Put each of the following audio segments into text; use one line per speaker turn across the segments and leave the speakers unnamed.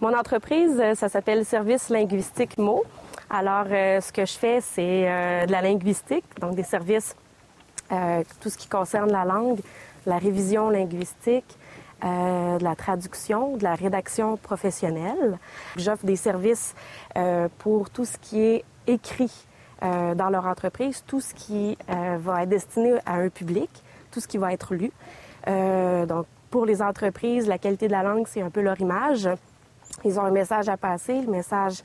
Mon entreprise, ça s'appelle Service linguistique mots. Alors, ce que je fais, c'est de la linguistique, donc des services, tout ce qui concerne la langue, la révision linguistique, de la traduction, de la rédaction professionnelle. J'offre des services pour tout ce qui est écrit dans leur entreprise, tout ce qui va être destiné à un public, tout ce qui va être lu. Donc, pour les entreprises, la qualité de la langue, c'est un peu leur image. Ils ont un message à passer, le message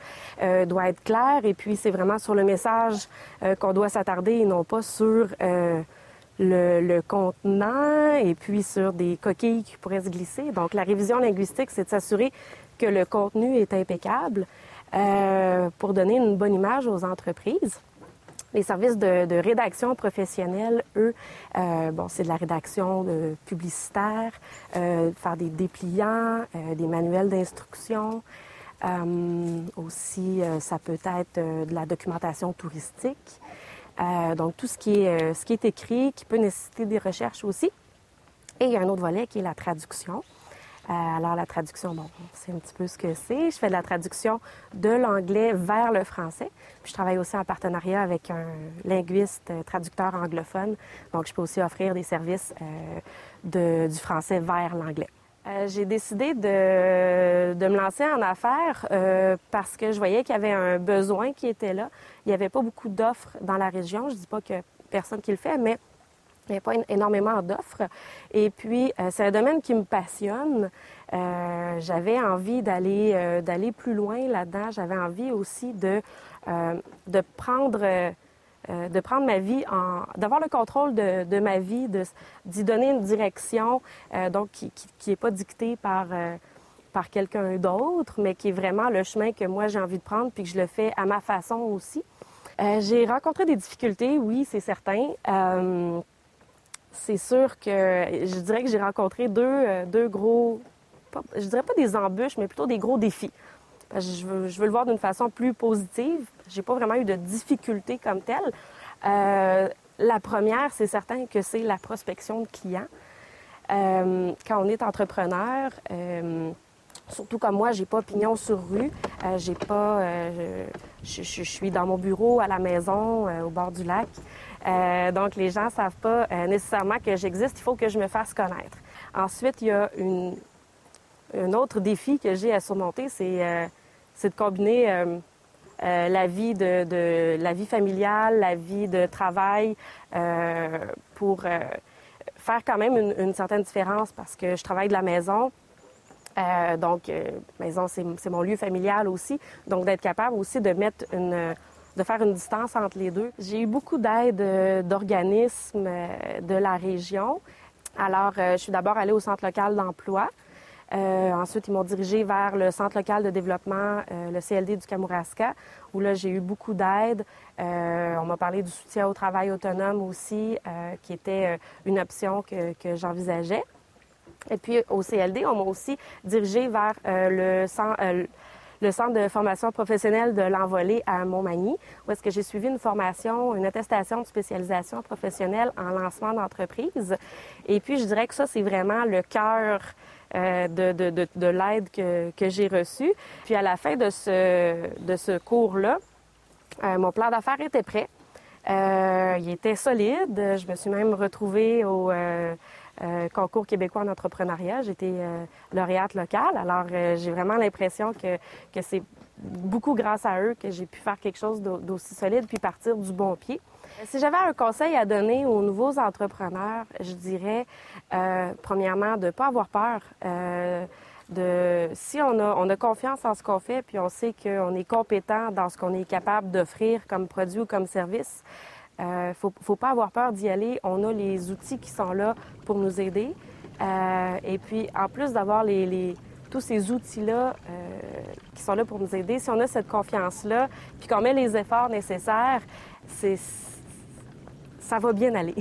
doit être clair et puis c'est vraiment sur le message qu'on doit s'attarder et non pas sur le contenant et puis sur des coquilles qui pourraient se glisser. Donc la révision linguistique, c'est de s'assurer que le contenu est impeccable pour donner une bonne image aux entreprises. Les services de rédaction professionnelle, eux, c'est de la rédaction publicitaire, faire des dépliants, des manuels d'instruction. Aussi, ça peut être de la documentation touristique. Donc, tout ce qui est écrit, qui peut nécessiter des recherches aussi. Et il y a un autre volet qui est la traduction. Alors, la traduction, c'est un petit peu ce que c'est. Je fais de la traduction de l'anglais vers le français. Puis je travaille aussi en partenariat avec un linguiste traducteur anglophone. Donc, je peux aussi offrir des services du français vers l'anglais. J'ai décidé de me lancer en affaires parce que je voyais qu'il y avait un besoin qui était là. Il n'y avait pas beaucoup d'offres dans la région. Je ne dis pas que personne qui le fait, mais il n'y a pas énormément d'offres. Et puis, c'est un domaine qui me passionne. J'avais envie d'aller plus loin là-dedans. J'avais envie aussi de prendre ma vie, d'avoir le contrôle de ma vie, d'y donner une direction, donc qui n'est pas dictée par quelqu'un d'autre, mais qui est vraiment le chemin que moi j'ai envie de prendre, puis que je le fais à ma façon aussi. J'ai rencontré des difficultés, oui, c'est certain. C'est sûr que je dirais que j'ai rencontré deux gros, je dirais pas des embûches, mais plutôt des gros défis. Je veux le voir d'une façon plus positive. J'ai pas vraiment eu de difficultés comme telles. La première, c'est certain que c'est la prospection de clients. Quand on est entrepreneur, surtout comme moi, j'ai pas pignon sur rue. Je suis dans mon bureau, à la maison, au bord du lac. Donc, les gens savent pas nécessairement que j'existe. Il faut que je me fasse connaître. Ensuite, il y a un autre défi que j'ai à surmonter, c'est de combiner la vie la vie familiale, la vie de travail pour faire quand même une certaine différence parce que je travaille de la maison. Maison, c'est mon lieu familial aussi. Donc, d'être capable aussi de faire une distance entre les deux. J'ai eu beaucoup d'aide d'organismes de la région. Alors, je suis d'abord allée au Centre local d'emploi. Ensuite, ils m'ont dirigée vers le Centre local de développement, le CLD du Kamouraska, où là, j'ai eu beaucoup d'aide. On m'a parlé du soutien au travail autonome aussi, qui était une option que j'envisageais. Et puis, au CLD, on m'a aussi dirigée vers le centre de formation professionnelle de l'Envolée à Montmagny, où est-ce que j'ai suivi une formation, une attestation de spécialisation professionnelle en lancement d'entreprise. Et puis, je dirais que ça, c'est vraiment le cœur de l'aide que j'ai reçue. Puis, à la fin de ce cours-là, mon plan d'affaires était prêt. Il était solide. Je me suis même retrouvée au concours québécois en entrepreneuriat. J'étais lauréate locale. Alors, j'ai vraiment l'impression que c'est beaucoup grâce à eux que j'ai pu faire quelque chose d'aussi solide puis partir du bon pied. Si j'avais un conseil à donner aux nouveaux entrepreneurs, je dirais, premièrement, de ne pas avoir peur. Si on a confiance en ce qu'on fait puis on sait qu'on est compétent dans ce qu'on est capable d'offrir comme produit ou comme service, faut pas avoir peur d'y aller. On a les outils qui sont là pour nous aider. Et puis, en plus d'avoir tous ces outils-là qui sont là pour nous aider, si on a cette confiance-là, puis qu'on met les efforts nécessaires, ça va bien aller.